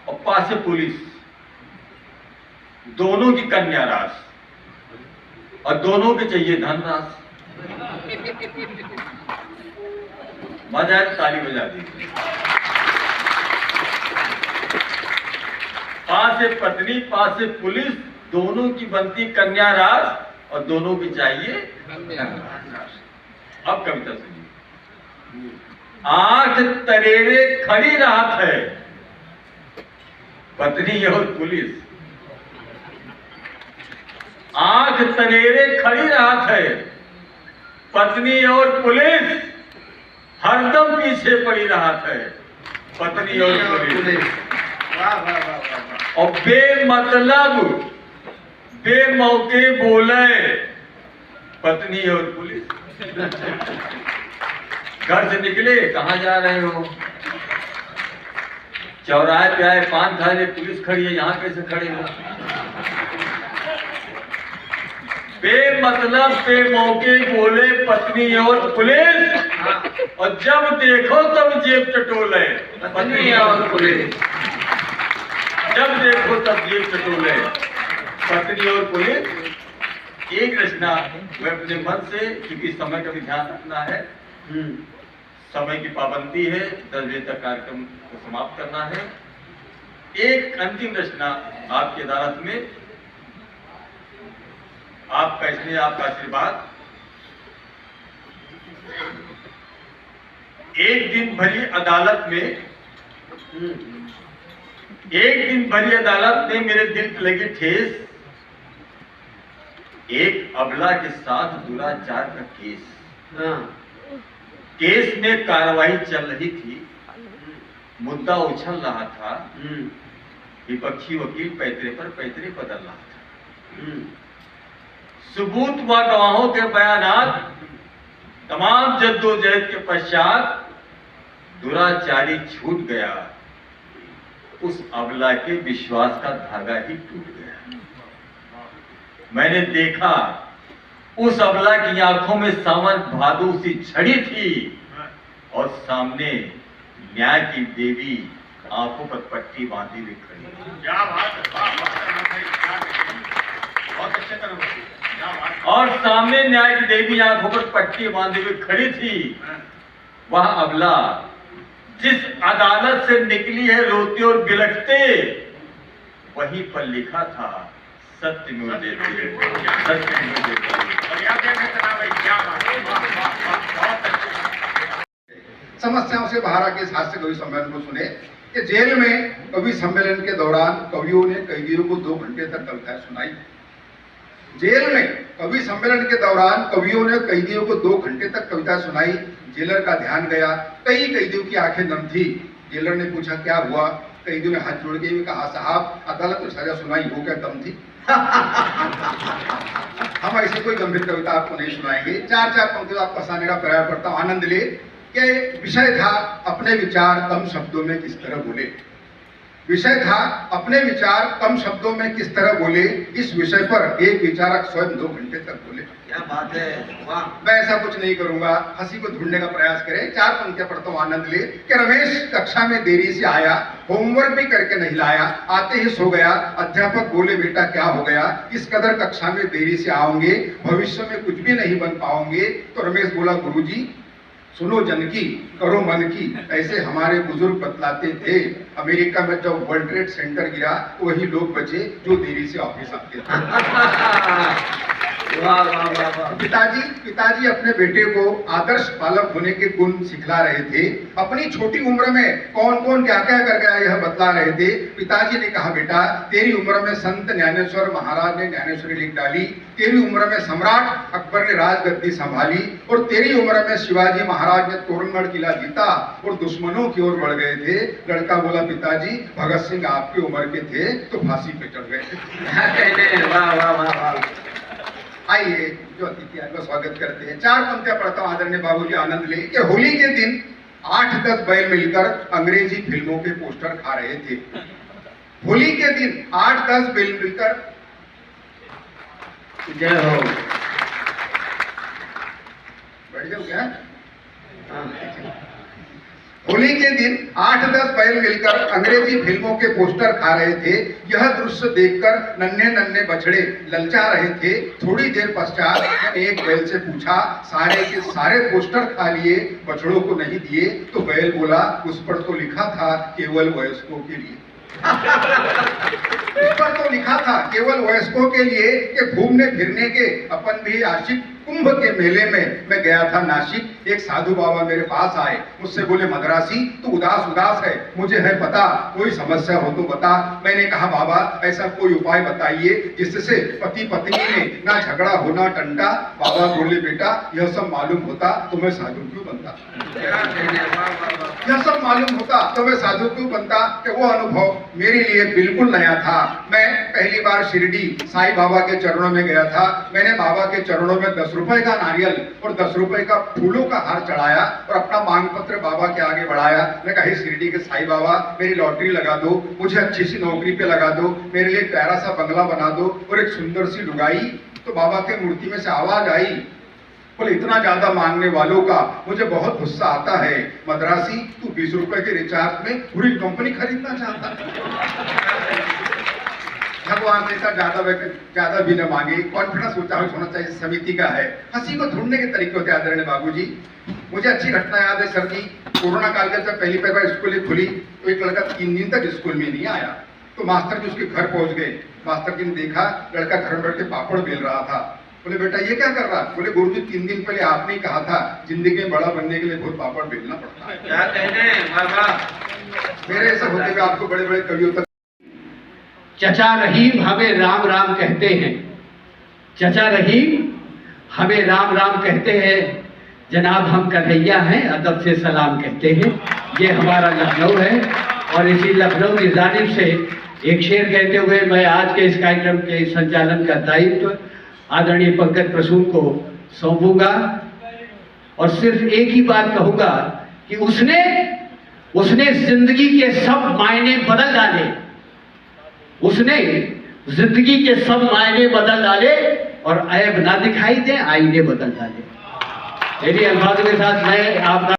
और पा से पुलिस, दोनों की कन्या रास और दोनों के चाहिए धनरास। मजा है, ताली बजा दीजिए। पा से पत्नी, पा से पुलिस, दोनों की बनती कन्या रास और दोनों की चाहिए धनरास। अब कविता सुनिए। आठ तरेरे खड़ी रात है, पत्नी और पुलिस। आठ तरेरे खड़ी रात है, पत्नी और पुलिस। हरदम पीछे पड़ी रात है, पत्नी और पुलिस। और बेमतलब बेमौके बोले, पत्नी और पुलिस। घर से निकले, कहाँ जा रहे हो? चौराहे पे आए, पान खा रहे, पुलिस खड़ी है, यहाँ कैसे खड़े हो? बेमतलब बेमौके बोले, पत्नी और पुलिस। और जब देखो तब जेब टटोले, पत्नी और पुलिस। जब देखो तब जेब टटोले, पत्नी और पुलिस। एक रचना मैं अपने मन से, क्योंकि समय का भी ध्यान रखना है, समय की पाबंदी है, 10 बजे तक कार्यक्रम को समाप्त करना है। एक अंतिम रचना आपकी अदालत में, आपका इसलिए आपका आशीर्वाद। एक दिन भरी अदालत में, एक दिन भरी अदालत में मेरे दिल पे लगी ठेस। एक अबला के साथ दुराचार का केस। केस में कार्रवाई चल रही थी, मुद्दा उछल रहा था, विपक्षी वकील पैतरे पर पैतरे बदल रहा था। सबूत व गवाहों के बयानात, तमाम जद्दोजहद के पश्चात दुराचारी छूट गया। उस अबला के विश्वास का धागा ही टूट गया। मैंने देखा उस अबला की आंखों में सावन भादु सी छड़ी थी और सामने न्याय की देवी आंखों पर पट्टी बांधी हुई खड़ी थी। क्या बात है, बहुत अच्छे तरह। और सामने न्याय की देवी आंखों पर पट्टी बांधी हुई खड़ी थी। वह अबला जिस अदालत से निकली है रोते और बिलखते, वहीं पर लिखा था सत्य में देते, सत्य में देते। समस्याओं से बाहर आके इस हास्य कवि सम्मेलन को सुने कि जेल में कवि सम्मेलन के दौरान कवियों ने कैदियों को 2 घंटे तक कविताएं सुनाई। जेल में कवि सम्मेलन के दौरान कवियों ने कैदियों को 2 घंटे तक कविता सुनाई। जेलर का ध्यान गया, कई कैदियों की आंखें नम थी। जेलर ने पूछा क्या हुआ? कैदियों ने हाथ जोड़ के कहा साहब अदालत में सजा सुनाई, हो क्या दम थी? हम ऐसी कोई गंभीर कविता आपको नहीं सुनाएंगे। 4-4 पंक्तियों आपको हंसाने का प्रयास करता हूँ, आनंद ले। कि विषय था अपने विचार कम शब्दों में किस तरह बोले। विषय था अपने विचार कम शब्दों में किस तरह बोले। इस विषय पर एक विचारक स्वयं 2 घंटे तक बोले। क्या बात है, वाह। मैं ऐसा कुछ नहीं करूंगा, हंसी को ढूंढने का प्रयास करें। 4 पंक्तियां पढ़ता हूं, आनंद ले। कि रमेश कक्षा में देरी से आया, होमवर्क भी करके नहीं लाया, आते ही सो गया। अध्यापक बोले बेटा क्या हो गया? इस कदर कक्षा में देरी से आओगे, भविष्य में कुछ भी नहीं बन पाओगे। तो रमेश बोला गुरुजी सुनो जनकी करो मन की, ऐसे हमारे बुजुर्ग बतलाते थे। अमेरिका में जब वर्ल्ड ट्रेड सेंटर गिरा वही लोग बचे जो देरी से ऑफिस आते थे। पिताजी अपने बेटे को आदर्श बालक होने के गुण सिखला रहे थे। अपनी छोटी उम्र में कौन कौन क्या क्या कर गया यह बतला रहे थे। पिताजी ने कहा बेटा तेरी उम्र में संत ज्ञानेश्वर महाराज ने ज्ञानेश्वरी लिख डाली, तेरी उम्र में सम्राट अकबर ने राजगद्दी संभाली, और तेरी उम्र में शिवाजी महाराज ने तोरणगढ़ किला जीता और दुश्मनों की ओर बढ़ गए थे। लड़का बोला पिताजी भगत सिंह आपकी उम्र के थे तो फांसी पे चढ़ गए थे। वाह वाह वाह। आइए जो अतिथि का स्वागत करते हैं। 4 पंक्तियां पढ़ता हूं आदरणीय बाबूजी, आनंद ले। कि होली के दिन 8-10 बैल मिलकर अंग्रेजी फिल्मों के पोस्टर खा रहे थे। होली के दिन 8-10 बैल मिलकर, जय हो, बैठ जाओ क्या? होली के दिन 8-10 बैल मिलकर अंग्रेजी फिल्मों के पोस्टर खा रहे थे। यह दृश्य देखकर नन्हे नन्हे बछड़े ललचा रहे थे। थोड़ी देर पश्चात मैंने एक बैल से पूछा, सारे के सारे पोस्टर खा लिए, बछड़ों को नहीं दिए? तो बैल बोला, उस पर तो लिखा था केवल वयस्कों के लिए। उस पर तो लिखा था केवल वयस्कों के लिए कि घूमने फिरने के अपन भी आशिक। कुंभ के मेले में मैं गया था नासिक। एक साधु बाबा मेरे पास आए, मुझसे बोले, मद्रासी तू उदास उदास है, मुझे है पता, कोई समस्या हो तो बता। मैंने कहा, बाबा ऐसा कोई उपाय बताइए जिससे पति पत्नी में ना झगड़ा हो ना टंटा। बाबा बोले, बेटा यह सब मालूम होता तो मैं साधु क्यों बनता? यह सब मालूम होता तो मैं साधु क्यों बनता? कि वो अनुभव मेरे लिए बिल्कुल नया था। मैं पहली बार शिरडी साईं बाबा के चरणों में गया था। मैंने बाबा के चरणों में 10 रुपए का नारियल और 10 रुपए का फूलों का हार चढ़ाया और अपना मांग पत्र बाबा के आगे बढ़ाया। मैं कहा, शिरडी के साईं बाबा मेरी लॉटरी लगा दो, मुझे अच्छी सी नौकरी पे लगा दो, मेरे लिए प्यारा सा बंगला बना दो और एक सुंदर सी लुगाई। तो बाबा के मूर्ति में से आवाज आई, बोले, इतना ज्यादा मांगने वालों का मुझे बहुत गुस्सा आता है। मद्रासी तू 20 रुपए के रिचार्ज में पूरी कंपनी खरीदना चाहता है। भगवान से ज्यादा भी न मांगे, कॉन्फिडेंस ऊंचा होना चाहिए, समिति का है। हंसी को ढूंढने के तरीके होते हैं आदरणीय बाबूजी। मुझे अच्छी घटना याद है सर जी, कोरोना काल के जब पहली बार स्कूल खुली तो एक लड़का 3 दिन तक स्कूल में नहीं आया। तो मास्टर जी उसके घर पहुंच गए। मास्टर जी ने देखा लड़का घर में बैठ के पापड़ बेल रहा था। बोले, बेटा ये क्या कर रहा? बोले, गुरुजी 3 दिन पहले आपने कहा था जिंदगी में बड़ा बनने के लिए बहुत पापड़ बेलना पड़ता है। क्या कहने मेरे ऐसा होते हुए आपको बड़े बड़े कवियों तक। चचा रहीम हमें राम राम कहते हैं, चचा रहीम हमें राम राम कहते हैं, जनाब हम कन्हैया हैं, अदब से सलाम कहते हैं। ये हमारा लखनऊ है और इसी लखनऊ की जानिब से एक शेर कहते हुए मैं आज के इस कार्यक्रम के संचालन का दायित्व आदरणीय पंकज प्रसून को सौंपूंगा और सिर्फ एक ही बात कहूंगा कि उसने जिंदगी के सब मायने बदल डाले। उसने जिंदगी के सब मायने बदल डाले और ऐब ना दिखाई दे, आईने बदल डाले। मेरी अल्फाजों के साथ मैं आपका